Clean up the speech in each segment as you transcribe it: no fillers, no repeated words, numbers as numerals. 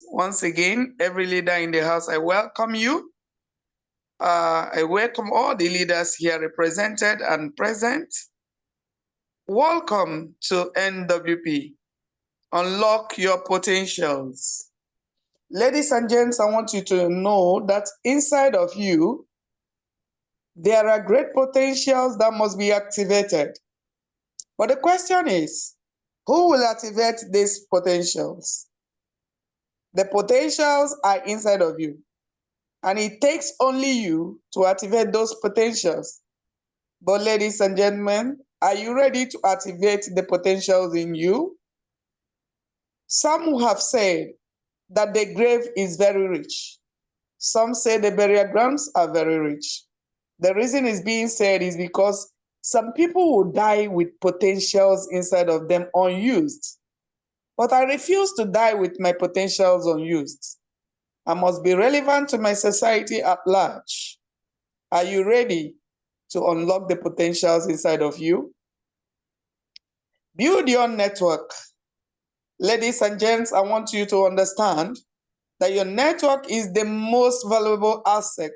Once again, every leader in the house, I welcome you. I welcome all the leaders here represented and present. Welcome to NWP. Unlock your potentials. Ladies and gents, I want you to know that inside of you, there are great potentials that must be activated. But the question is, who will activate these potentials? The potentials are inside of you, and it takes only you to activate those potentials. But ladies and gentlemen, are you ready to activate the potentials in you? Some have said that the grave is very rich. Some say the burial grounds are very rich. The reason is being said is because some people will die with potentials inside of them unused. But I refuse to die with my potentials unused. I must be relevant to my society at large. Are you ready to unlock the potentials inside of you? Build your network. Ladies and gents, I want you to understand that your network is the most valuable asset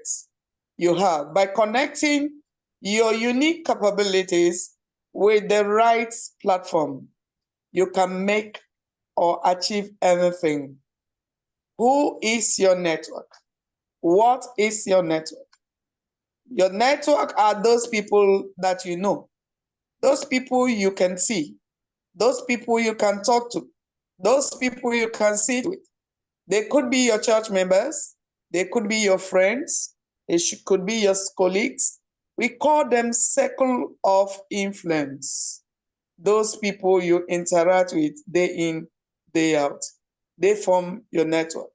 you have. By connecting your unique capabilities with the right platform, you can make or achieve anything. Who is your network? What is your network? Your network are those people that you know, those people you can see, those people you can talk to, those people you can sit with. They could be your church members, they could be your friends, they could be your colleagues. We call them circle of influence. Those people you interact with day in, day out. They form your network.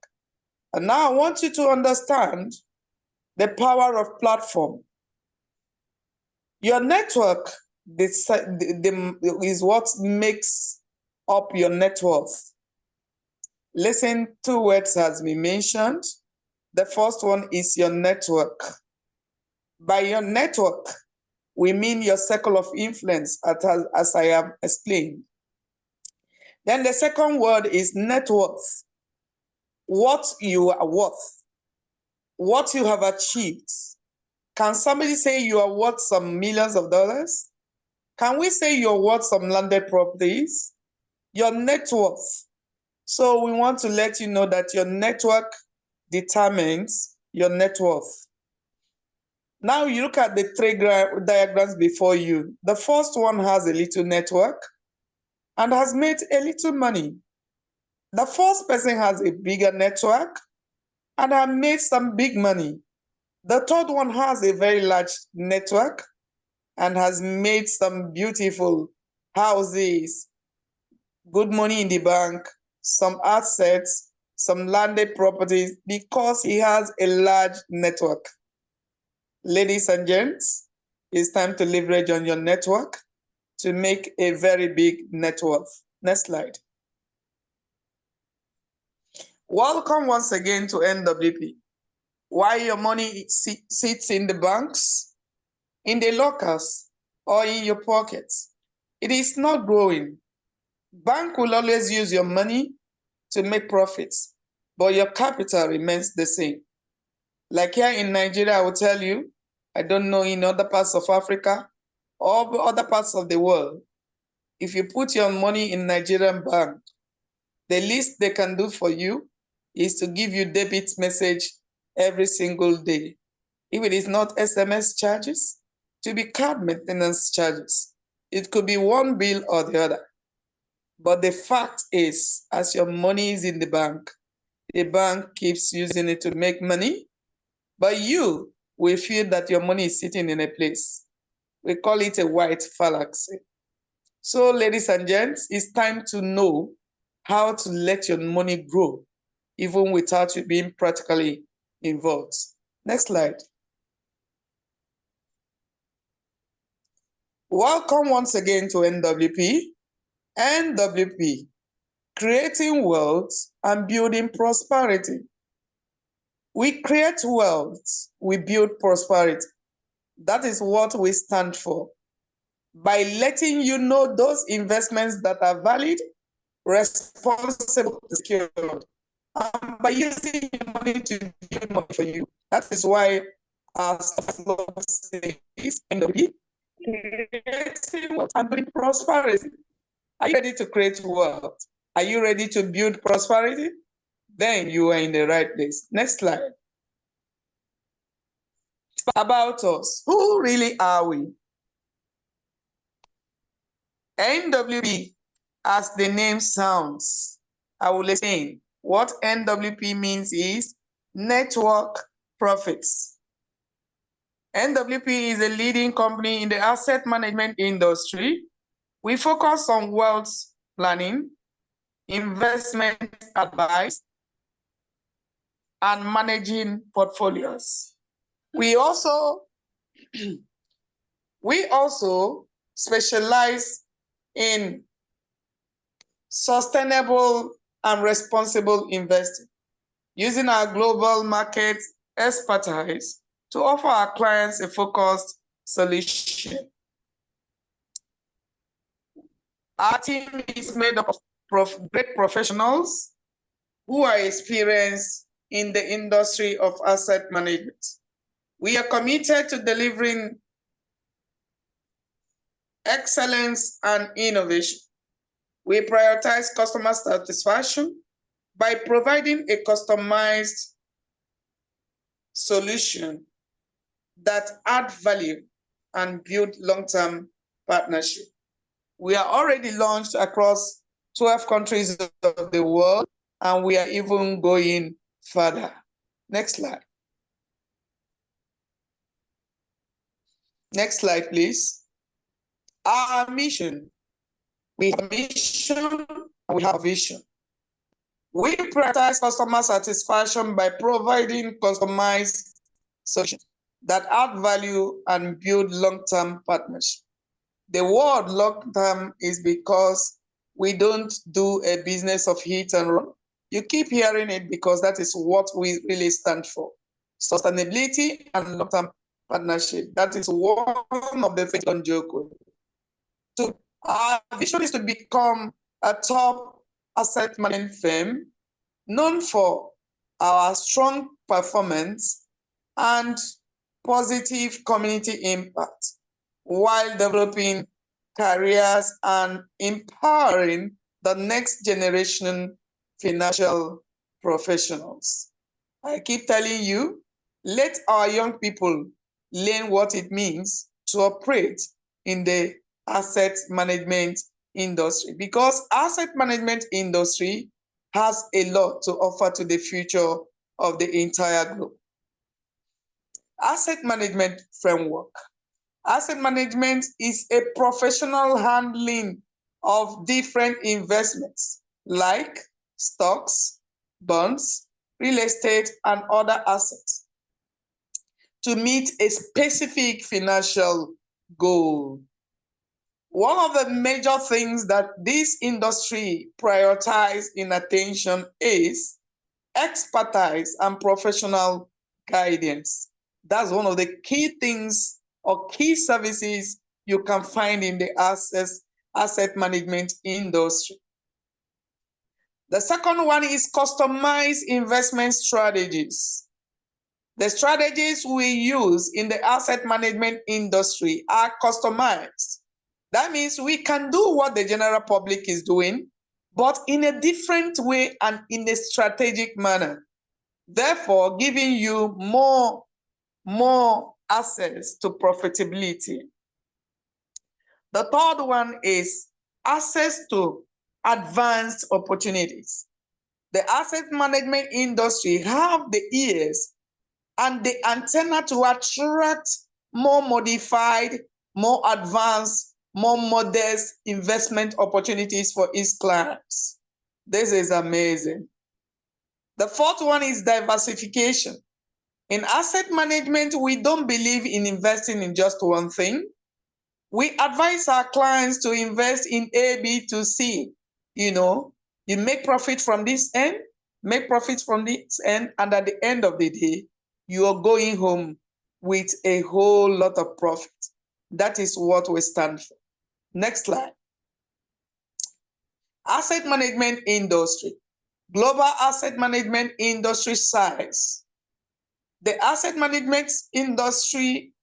And now I want you to understand the power of platform. Your network is what makes up your net worth. Listen, two words has been mentioned. The first one is your network. By your network, we mean your circle of influence, as I have explained. Then the second word is net worth. What you are worth, what you have achieved. Can somebody say you are worth some millions of dollars? Can we say you're worth some landed properties? Your net worth. So we want to let you know that your network determines your net worth. Now you look at the three diagrams before you. The first one has a little network and has made a little money. The first person has a bigger network and has made some big money. The third one has a very large network and has made some beautiful houses, good money in the bank, some assets, some landed properties because he has a large network. Ladies and gents, it's time to leverage on your network to make a very big net worth. Next slide. Welcome once again to NWP. While your money sits in the banks, in the lockers, or in your pockets, it is not growing. Bank will always use your money to make profits, but your capital remains the same. Like here in Nigeria, I will tell you, I don't know in other parts of Africa or other parts of the world, if you put your money in Nigerian bank, the least they can do for you is to give you debit message every single day. If it is not SMS charges, to be card maintenance charges. It could be one bill or the other. But the fact is, as your money is in the bank keeps using it to make money, but you will feel that your money is sitting in a place. We call it a white fallacy. So, ladies and gents, it's time to know how to let your money grow, even without you being practically involved. Next slide. Welcome once again to NWP. NWP, creating wealth and building prosperity. We create wealth, we build prosperity. That is what we stand for. By letting you know those investments that are valid, responsible, and secured. and by using your money to build money for you. That is why our slogan says, creating wealth and building prosperity. Are you ready to create wealth? Are you ready to build prosperity? Then you are in the right place. Next slide. About us. Who really are we? NWP, as the name sounds, I will explain. What NWP means is network profits. NWP is a leading company in the asset management industry. We focus on wealth planning, investment advice, and managing portfolios. We also specialize in sustainable and responsible investing, using our global market expertise to offer our clients a focused solution. Our team is made up of great professionals who are experienced in the industry of asset management. We are committed to delivering excellence and innovation. We prioritize customer satisfaction by providing a customized solution that add value and build long-term partnership. We are already launched across 12 countries of the world, and we are even going further. Next slide. Next slide, please. Our mission. We have a mission and we have a vision. We prioritize customer satisfaction by providing customized solutions that add value and build long-term partnership. The word long-term is because we don't do a business of hit and run. You keep hearing it because that is what we really stand for. Sustainability and long-term partnership. That is one of the things on joke with. So our vision is to become a top asset management firm known for our strong performance and positive community impact while developing careers and empowering the next generation financial professionals. I keep telling you, let our young people learn what it means to operate in the asset management industry, because asset management industry has a lot to offer to the future of the entire group. Asset management framework. Asset management is a professional handling of different investments like stocks, bonds, real estate, and other assets to meet a specific financial goal. One of the major things that this industry prioritizes in attention is expertise and professional guidance. That's one of the key things or key services you can find in the asset management industry. The second one is customized investment strategies. The strategies we use in the asset management industry are customized. That means we can do what the general public is doing, but in a different way and in a strategic manner, therefore giving you more access to profitability. The third one is access to advanced opportunities. The asset management industry have the ears and the antenna to attract more modified, more advanced, more modest investment opportunities for its clients. This is amazing. The fourth one is diversification. In asset management, we don't believe in investing in just one thing. We advise our clients to invest in A, B to C. You make profit from this end, make profit from this end, and at the end of the day, you are going home with a whole lot of profit. That is what we stand for. Next slide. Asset management industry. global asset management industry size. The asset management industry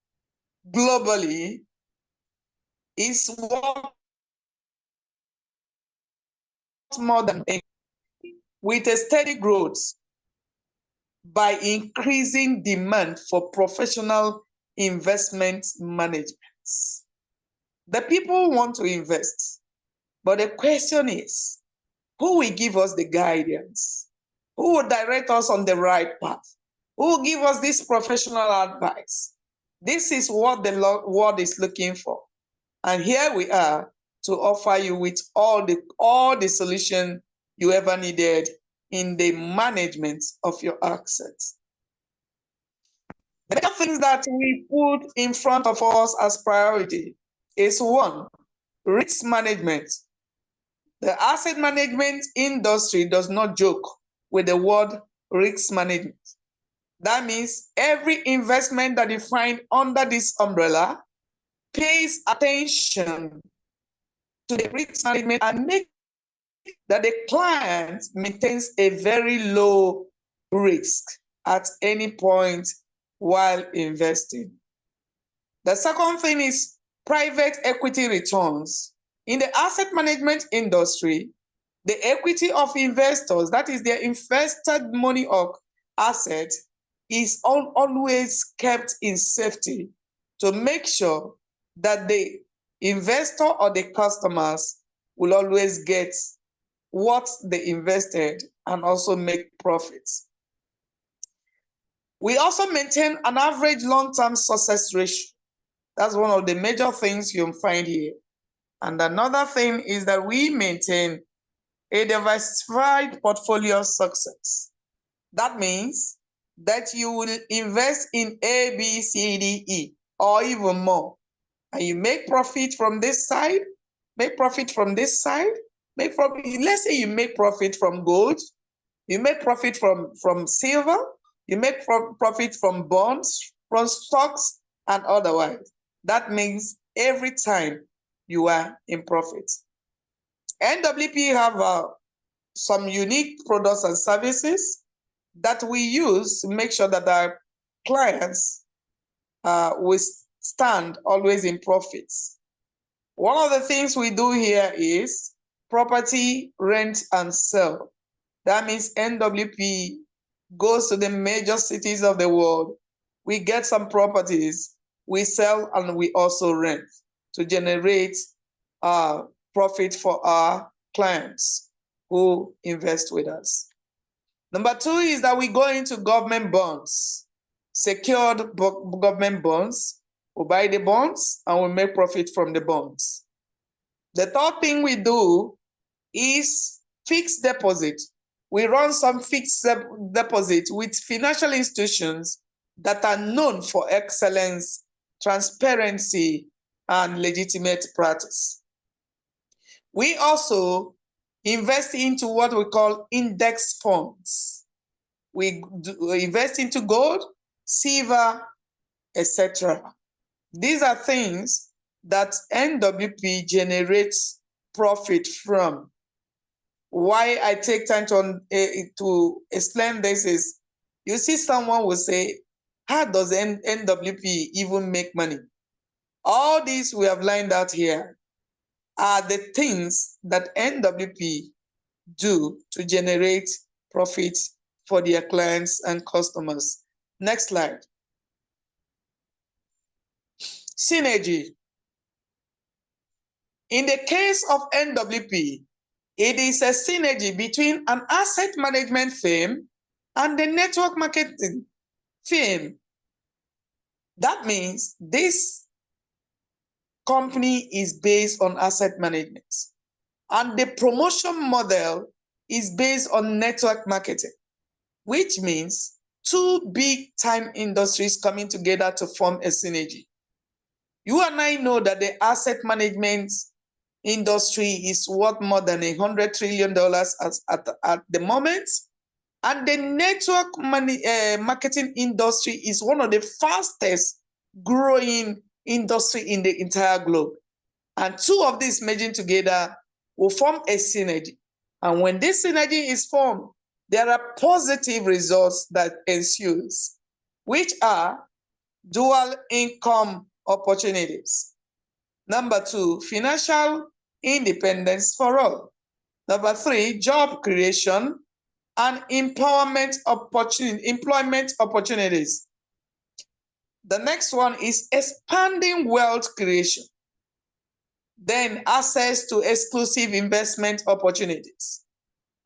globally is worth more than with a steady growth by increasing demand for professional investment management. The people want to invest, but the question is, who will give us the guidance? Who will direct us on the right path? Who will give us this professional advice? This is what the world is looking for. And here we are to offer you with all the solution you ever needed in the management of your assets. The major things that we put in front of us as priority is one, risk management. The asset management industry does not joke with the word risk management. That means every investment that you find under this umbrella pays attention to the risk management and make that the client maintains a very low risk at any point while investing. The second thing is private equity returns. In the asset management industry, the equity of investors, that is their invested money or asset, is always kept in safety to make sure that the investor or the customers will always get what they invested and also make profits. We also maintain an average long-term success ratio. That's one of the major things you'll find here. And another thing is that we maintain a diversified portfolio success. That means that you will invest in A, B, C, D, E, or even more. And you make profit from this side, make profit from this side, make profit. Let's say you make profit from gold, you make profit from silver, you make profit from bonds, from stocks, and otherwise. That means every time you are in profit. NWP have some unique products and services that we use to make sure that our clients will stand always in profits. One of the things we do here is property, rent, and sell. That means NWP goes to the major cities of the world. We get some properties, we sell, and we also rent to generate profit for our clients who invest with us. Number two is that we go into government bonds, secured government bonds. We buy the bonds and we make profit from the bonds. The third thing we do is fixed deposit. We run some fixed deposit with financial institutions that are known for excellence, transparency, and legitimate practice. We also invest into what we call index funds. We invest into gold, silver, etc. These are things that NWP generates profit from. Why I take time to explain this is, you see someone will say, how does NWP even make money? All these we have lined out here are the things that NWP do to generate profit for their clients and customers. Next slide. Synergy. In the case of NWP, it is a synergy between an asset management firm and the network marketing firm. That means this company is based on asset management, and the promotion model is based on network marketing, which means two big time industries coming together to form a synergy. You and I know that the asset management industry is worth more than $100 trillion at the moment. And the network marketing industry is one of the fastest growing industry in the entire globe. And two of these merging together will form a synergy. And when this synergy is formed, there are positive results that ensues, which are dual income opportunities. Number 2, financial independence for all. Number 3, job creation and employment opportunities. The next one is expanding wealth creation. Then access to exclusive investment opportunities,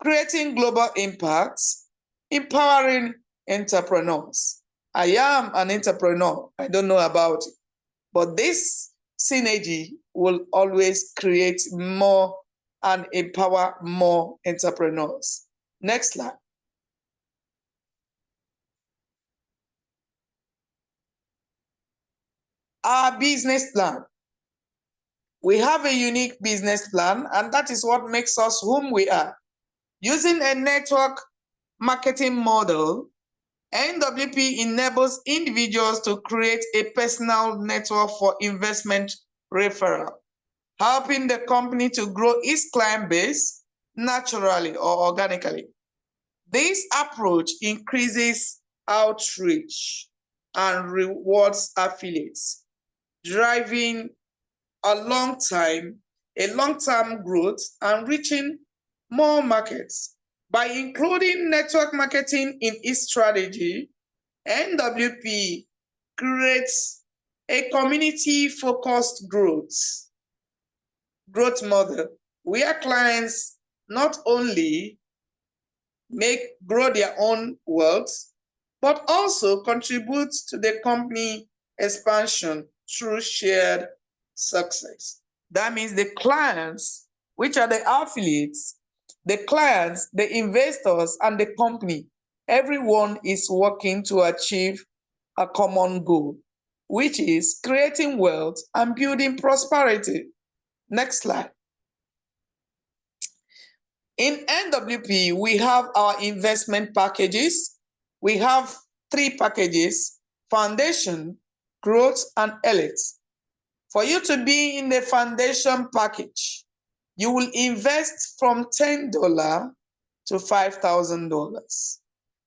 creating global impacts, empowering entrepreneurs. I am an entrepreneur. I don't know about it, but this synergy will always create more and empower more entrepreneurs. Next slide. Our business plan. We have a unique business plan, and that is what makes us whom we are. Using a network marketing model, NWP enables individuals to create a personal network for investment referral, helping the company to grow its client base naturally or organically. This approach increases outreach and rewards affiliates, driving a long-term growth and reaching more markets. By including network marketing in its strategy, NWP creates a community-focused growth model where clients not only grow their own wealth, but also contribute to the company expansion through shared success. That means the clients, which are the affiliates, the clients, the investors, and the company, everyone is working to achieve a common goal, which is creating wealth and building prosperity. Next slide. In NWP, we have our investment packages. We have 3 packages: foundation, growth, and elite. For you to be in the foundation package, you will invest from $10 to $5,000.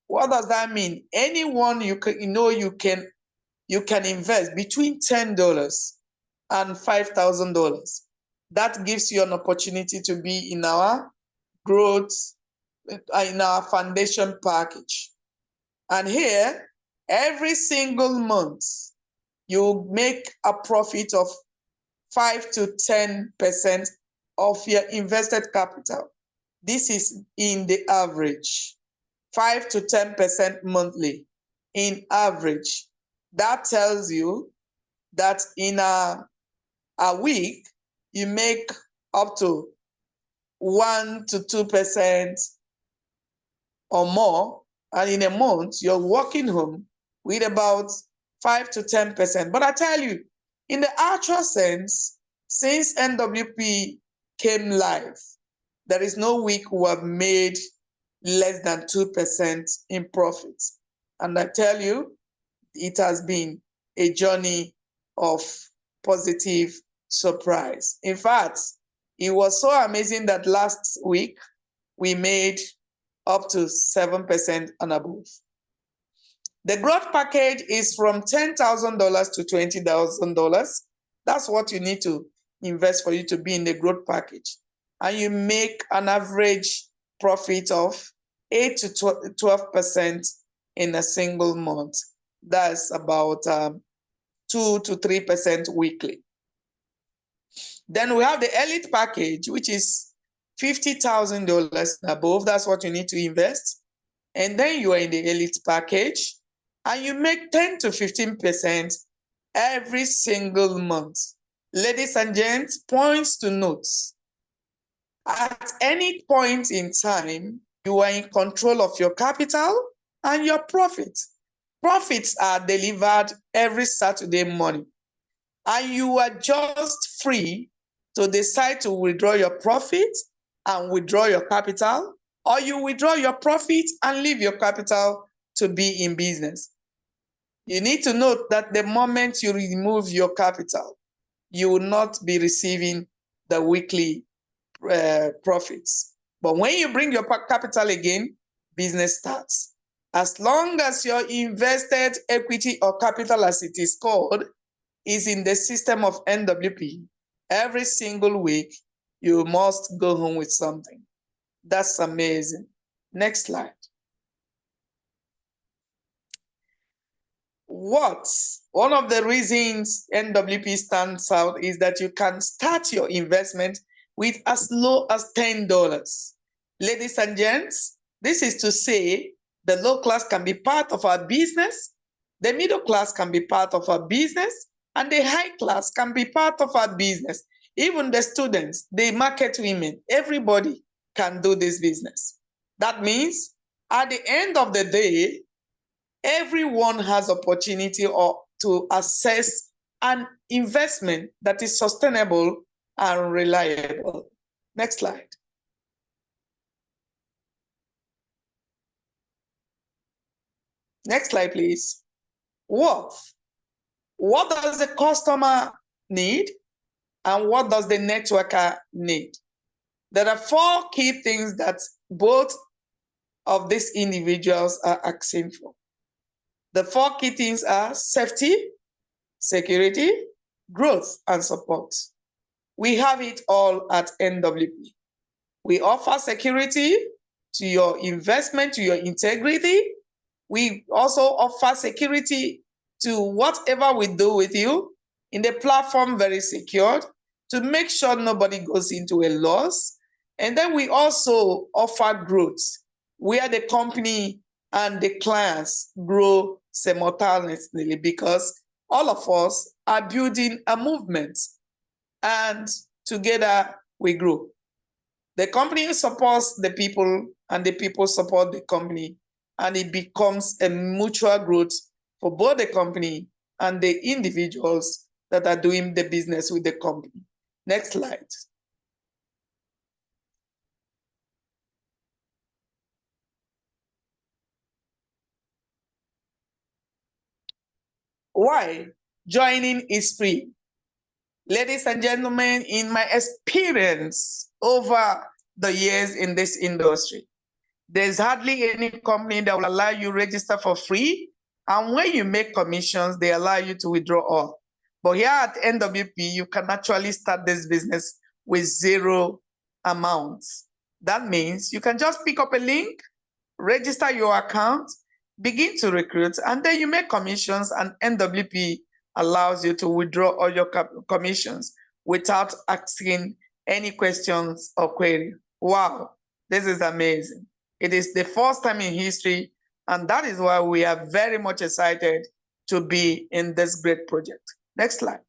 What does that mean? Anyone you can invest between $10 and $5,000. That gives you an opportunity to be in our growth, in our foundation package. And here, every single month, you make a profit of 5 to 10% of your invested capital. This is in the average, 5 to 10% monthly in average. That tells you that in a week, you make up to 1 to 2% or more, and in a month, you're walking home with about 5 to 10%. But I tell you, in the actual sense, since NWP came live, there is no week we have made less than 2% in profits. And I tell you, it has been a journey of positive surprise. In fact, it was so amazing that last week we made up to 7% and above. The growth package is from $10,000 to $20,000. That's what you need to invest for you to be in the growth package. And you make an average profit of 8 to 12% in a single month. That's about 2 to 3% weekly. Then we have the elite package, which is $50,000 above. That's what you need to invest. And then you are in the elite package and you make 10 to 15% every single month. Ladies and gents, points to notes. At any point in time, you are in control of your capital and your profits. Profits are delivered every Saturday morning, and you are just free to decide to withdraw your profit and withdraw your capital, or you withdraw your profit and leave your capital to be in business. You need to note that the moment you remove your capital, you will not be receiving the weekly profits. But when you bring your capital again, business starts. As long as your invested equity or capital, as it is called, is in the system of NWP, every single week, you must go home with something. That's amazing. Next slide. One of the reasons NWP stands out is that you can start your investment with as low as $10. Ladies and gents, this is to say the low class can be part of our business, the middle class can be part of our business, and the high class can be part of our business. Even the students, the market women, everybody can do this business. That means at the end of the day, everyone has opportunity or to assess an investment that is sustainable and reliable. Next slide. Next slide, please. What does the customer need and what does the networker need? There are 4 key things that both of these individuals are asking for. The 4 key things are safety, security, growth, and support. We have it all at NWP. We offer security to your investment, to your integrity. We also offer security to whatever we do with you in the platform, very secured, to make sure nobody goes into a loss. And then we also offer growth, where the company and the clients grow simultaneously, because all of us are building a movement and together we grow. The company supports the people and the people support the company, and it becomes a mutual growth for both the company and the individuals that are doing the business with the company. Next slide. Why joining is free? Ladies and gentlemen, in my experience over the years in this industry, there's hardly any company that will allow you register for free. And when you make commissions, they allow you to withdraw all. But here at NWP, you can actually start this business with 0 amounts. That means you can just pick up a link, register your account, begin to recruit, and then you make commissions, and NWP allows you to withdraw all your commissions without asking any questions or query. Wow, this is amazing. It is the first time in history, and that is why we are very much excited to be in this great project. Next slide.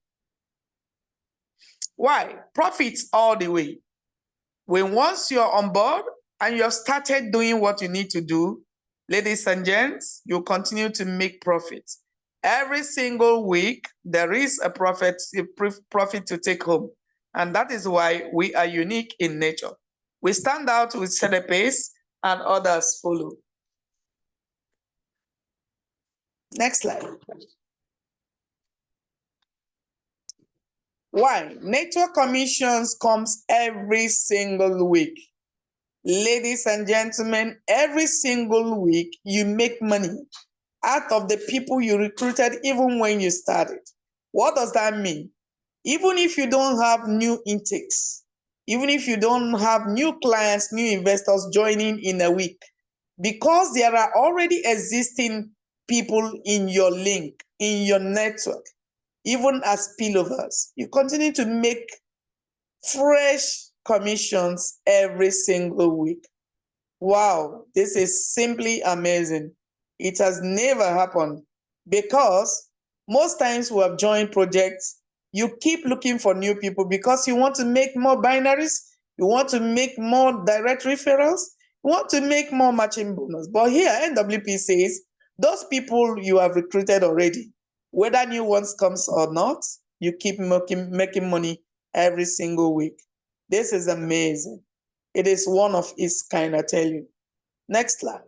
Why? Profits all the way. When once you're on board and you've started doing what you need to do, ladies and gents, you continue to make profits. Every single week, there is a profit to take home. And that is why we are unique in nature. We stand out, we set a pace, and others follow. Next slide. Why? Network commissions comes every single week. Ladies and gentlemen, every single week you make money out of the people you recruited even when you started. What does that mean? Even if you don't have new intakes, even if you don't have new clients, new investors joining in a week, because there are already existing people in your link, in your network, even as spillovers, you continue to make fresh commissions every single week. Wow, this is simply amazing. It has never happened, because most times we have joined projects, you keep looking for new people because you want to make more binaries, you want to make more direct referrals, you want to make more matching bonus. But here, NWP says, those people you have recruited already, whether new ones comes or not, you keep making money every single week. This is amazing. It is one of its kind, I tell you. Next slide.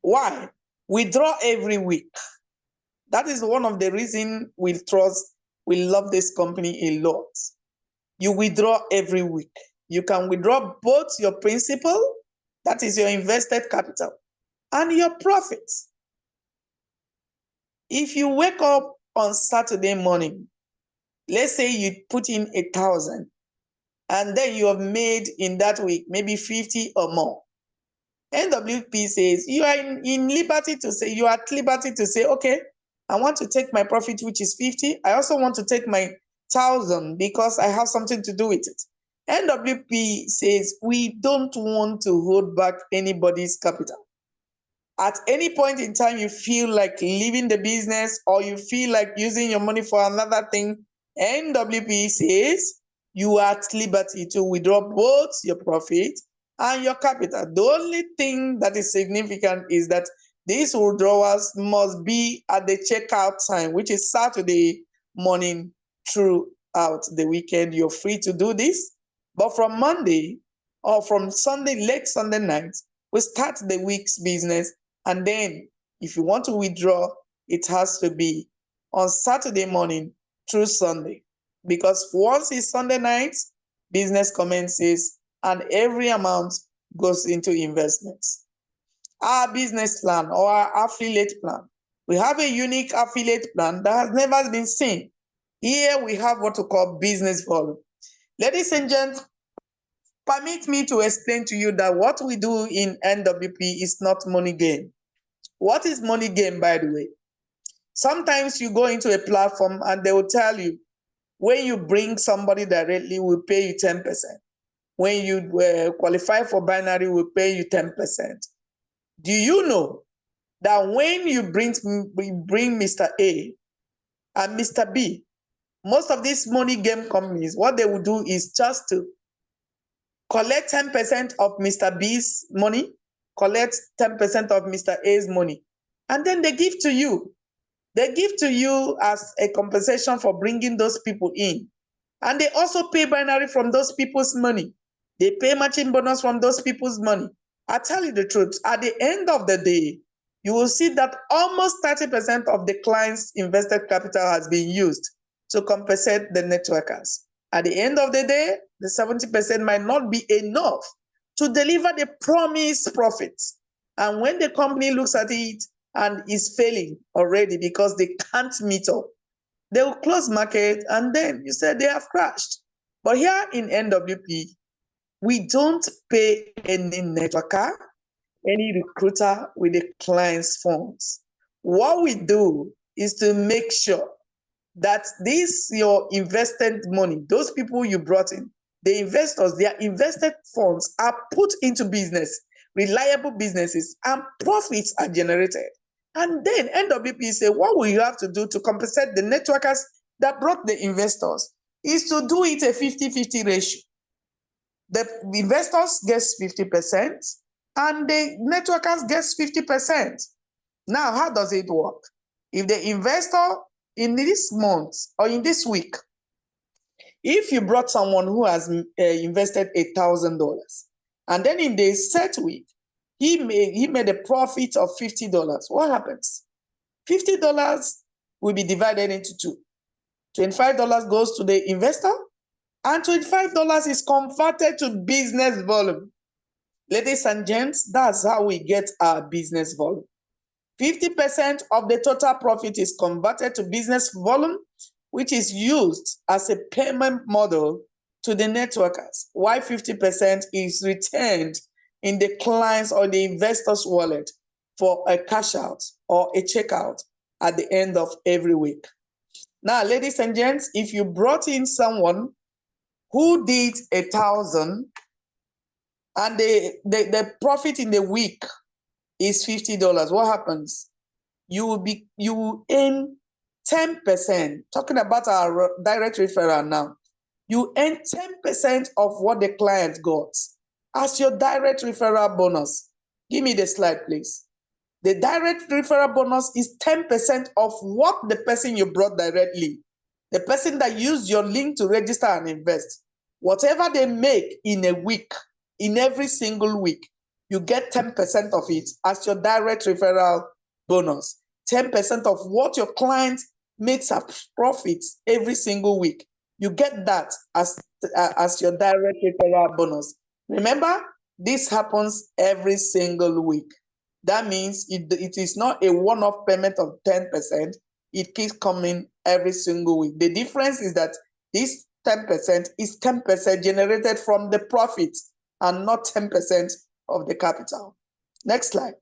Why? Withdraw every week. That is one of the reasons we love this company a lot. You withdraw every week. You can withdraw both your principal That is your invested capital and your profits. If you wake up on Saturday morning, let's say you put in 1,000, and then you have made in that week maybe 50 or more. NWP says you are in liberty to say, you are at liberty to say, okay, I want to take my profit, which is 50. I also want to take my 1,000 because I have something to do with it. NWP says we don't want to hold back anybody's capital. At any point in time you feel like leaving the business or you feel like using your money for another thing, NWP says you are at liberty to withdraw both your profit and your capital. The only thing that is significant is that these withdrawals must be at the checkout time, which is Saturday morning throughout the weekend. You're free to do this. But from Monday or from Sunday, late Sunday night, we start the week's business. And then if you want to withdraw, it has to be on Saturday morning through Sunday. Because once it's Sunday night, business commences and every amount goes into investments. Our business plan or our affiliate plan. We have a unique affiliate plan that has never been seen. Here we have what we call business volume. Ladies and gents, permit me to explain to you that what we do in NWP is not money game. What is money game, by the way? Sometimes you go into a platform and they will tell you, when you bring somebody directly, we'll pay you 10%. When you qualify for binary, we'll pay you 10%. Do you know that when you bring Mr. A and Mr. B, most of these money game companies, what they will do is just to collect 10% of Mr. B's money, collect 10% of Mr. A's money, and then they give to you. They give to you as a compensation for bringing those people in. And they also pay binary from those people's money. They pay matching bonus from those people's money. I tell you the truth, at the end of the day, you will see that almost 30% of the client's invested capital has been used to compensate the networkers. At the end of the day, the 70% might not be enough to deliver the promised profits. And when the company looks at it and is failing already because they can't meet up, they will close market and then you say they have crashed. But here in NWP, we don't pay any networker, any recruiter with the client's funds. What we do is to make sure that this, your invested money, those people you brought in, the investors, their invested funds are put into business, reliable businesses, and profits are generated. And then NWP say, what will you have to do to compensate the networkers that brought the investors is to do it a 50-50 ratio. The investors gets 50% and the networkers gets 50%. Now, how does it work? If the investor in this month or in this week, if you brought someone who has invested $1,000 and then in the set week, he made a profit of $50, what happens? $50 will be divided into two. $25 goes to the investor and $25 is converted to business volume. Ladies and gents, that's how we get our business volume. 50% of the total profit is converted to business volume, which is used as a payment model to the networkers, while 50% is retained in the client's or the investor's wallet for a cash out or a checkout at the end of every week. Now, ladies and gents, if you brought in someone who did 1,000 and the profit in the week is $50, what happens? You will earn 10%. Talking about our direct referral now, you earn 10% of what the client got as your direct referral bonus. Give me the slide, please. The direct referral bonus is 10% of what the person you brought directly, the person that used your link to register and invest, whatever they make in a week, in every single week, you get 10% of it as your direct referral bonus. 10% of what your client makes a profit every single week. You get that as your direct referral bonus. Remember, This happens every single week. That means it is not a one-off payment of 10%. It keeps coming every single week. The difference is that this 10% is 10% generated from the profit and not 10% of the capital. Next slide.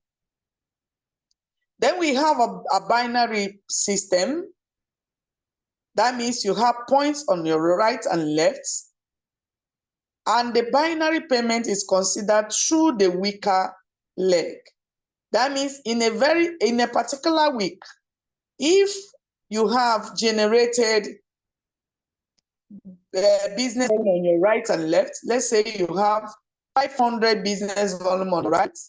Then we have a binary system. That means you have points on your right and left, and the binary payment is considered through the weaker leg. That means in a particular week, if you have generated business on your right and left, let's say you have 500 business volume on the right,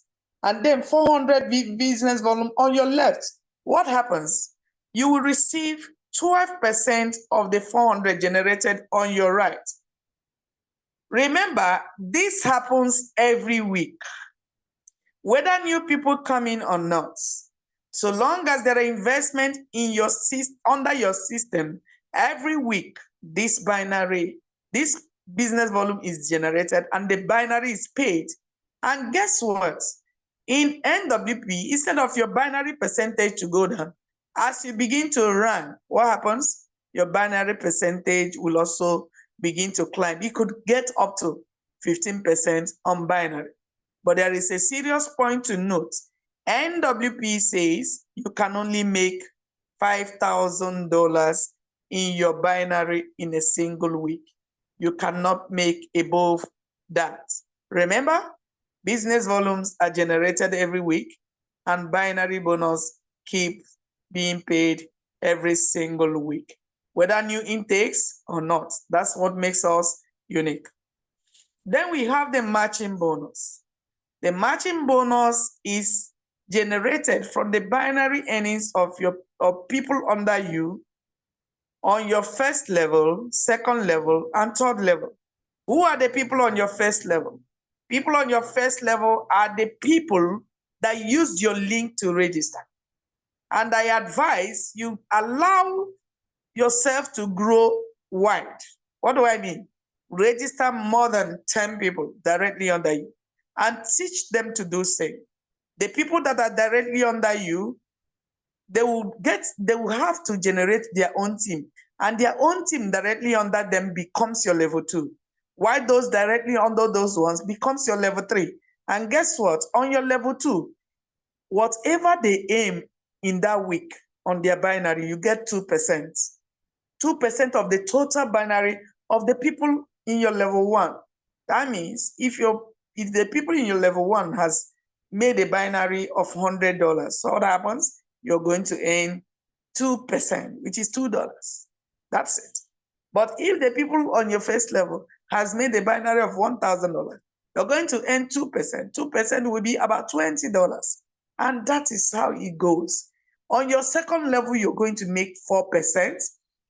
and then 400 business volume on your left, what happens? You will receive 12% of the 400 generated on your right. Remember, this happens every week, whether new people come in or not. So long as there are investment in your under your system, every week this business volume is generated and the binary is paid. And guess what? In NWP, instead of your binary percentage to go down, as you begin to run, what happens? Your binary percentage will also begin to climb. You could get up to 15% on binary. But there is a serious point to note. NWP says you can only make $5,000 in your binary in a single week. You cannot make above that. Remember, business volumes are generated every week and binary bonus keep being paid every single week, whether new intakes or not. That's what makes us unique. Then we have the matching bonus. The matching bonus is generated from the binary earnings of people under you on your first level, second level, and third level. Who are the people on your first level? People on your first level are the people that used your link to register. And I advise you allow yourself to grow wide. What do I mean? Register more than 10 people directly under you and teach them to do same. The people that are directly under you, they will have to generate their own team, and their own team directly under them becomes your level 2. While those directly under those ones becomes your level 3. And guess what? On your level 2, whatever they aim in that week on their binary, you get 2%. 2% of the total binary of the people in your level 1. That means if the people in your level 1 has made a binary of $100, so what happens? You're going to earn 2%, which is $2. That's it. But if the people on your first level has made a binary of $1,000, you're going to earn 2%. 2% will be about $20. And that is how it goes. On your second level, you're going to make 4%.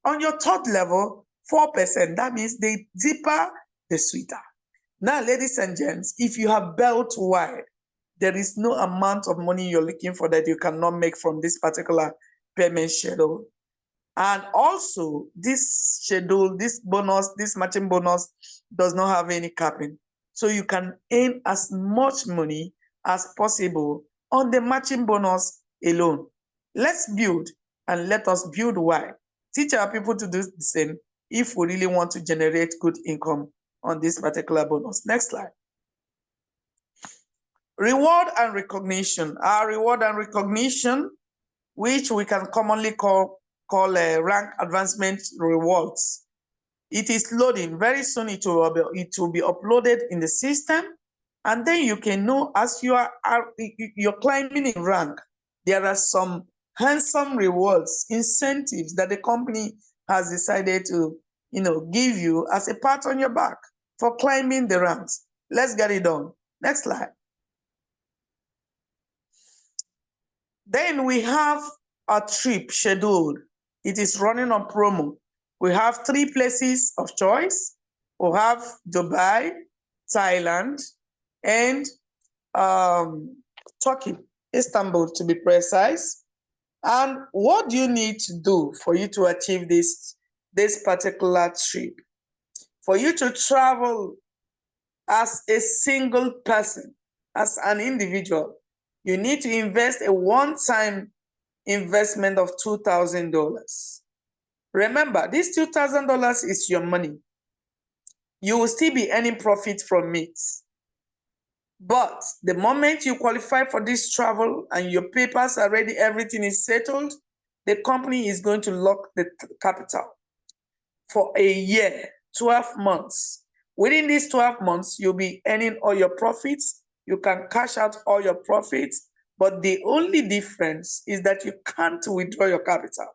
On your third level, 4%. That means the deeper, the sweeter. Now, ladies and gents, if you have belt wide, there is no amount of money you're looking for that you cannot make from this particular payment schedule. And also, this schedule, this bonus, this matching bonus does not have any capping. So you can earn as much money as possible on the matching bonus alone. Let's build, and let us build wide. Teach our people to do the same if we really want to generate good income on this particular bonus. Next slide. Reward and recognition. Our reward and recognition, which we can commonly call rank advancement rewards. It is loading. Very soon it will be uploaded in the system, and then you can know as you're climbing in rank, there are some handsome rewards, incentives that the company has decided to give you as a pat on your back for climbing the ranks. Let's get it done. Next slide. Then we have a trip scheduled. It is running on promo. We have 3 places of choice. We have Dubai, Thailand, and Turkey, Istanbul to be precise. And what do you need to do for you to achieve this particular trip? For you to travel as a single person, as an individual, you need to invest a one-time investment of $2,000. Remember, this $2,000 is your money. You will still be earning profit from it. But the moment you qualify for this travel and your papers are ready, everything is settled, the company is going to lock the capital for a year, 12 months. Within these 12 months, you'll be earning all your profits. You can cash out all your profits, but the only difference is that you can't withdraw your capital.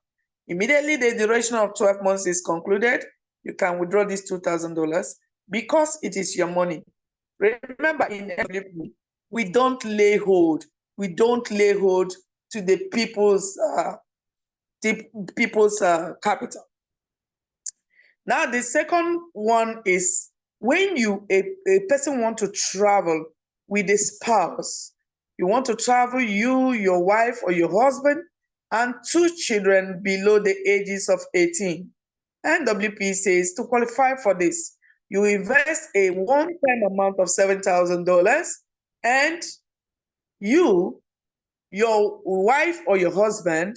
Immediately the duration of 12 months is concluded, you can withdraw this $2,000 because it is your money. Remember, in FWP, we don't lay hold. We don't lay hold to the people's capital. Now, the second one is when a person want to travel with a spouse. You want to travel, you, your wife, or your husband, and 2 children below the ages of 18. NWP says to qualify for this, you invest a one-time amount of $7,000, and you, your wife or your husband,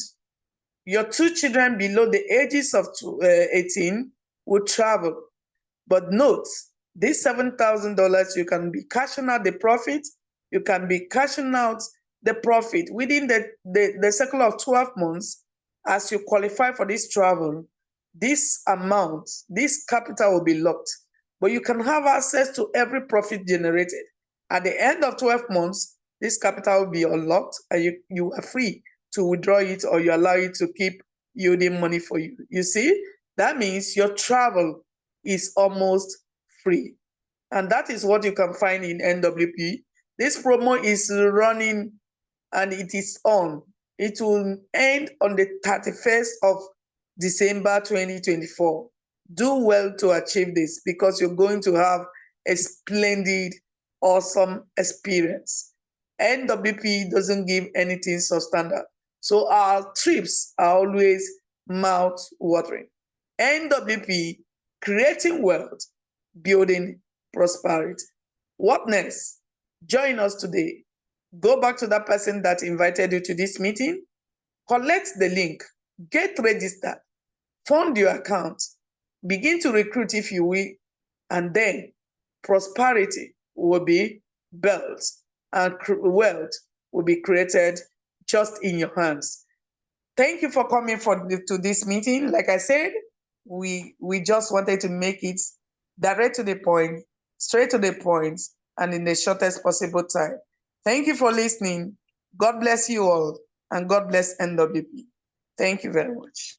your 2 children below the ages of 18 will travel. But note, this $7,000, you can be cashing out the profit. You can be cashing out the profit within the cycle of 12 months. As you qualify for this travel, this amount, this capital will be locked. But you can have access to every profit generated. At the end of 12 months, this capital will be unlocked and you are free to withdraw it, or you allow it to keep yielding money for you. You see, that means your travel is almost free. And that is what you can find in NWP. This promo is running and it is on. It will end on the 31st of December 2024. Do well to achieve this because you're going to have a splendid, awesome experience. NWP doesn't give anything substandard. So our trips are always mouth-watering. NWP, creating wealth, building prosperity. What next? Join us today. Go back to that person that invited you to this meeting, collect the link, get registered, fund your account, begin to recruit if you will, and then prosperity will be built and wealth will be created just in your hands. Thank you for coming to this meeting. Like I said, we just wanted to make it direct to the point, straight to the point, and in the shortest possible time. Thank you for listening. God bless you all, and God bless NWP. Thank you very much.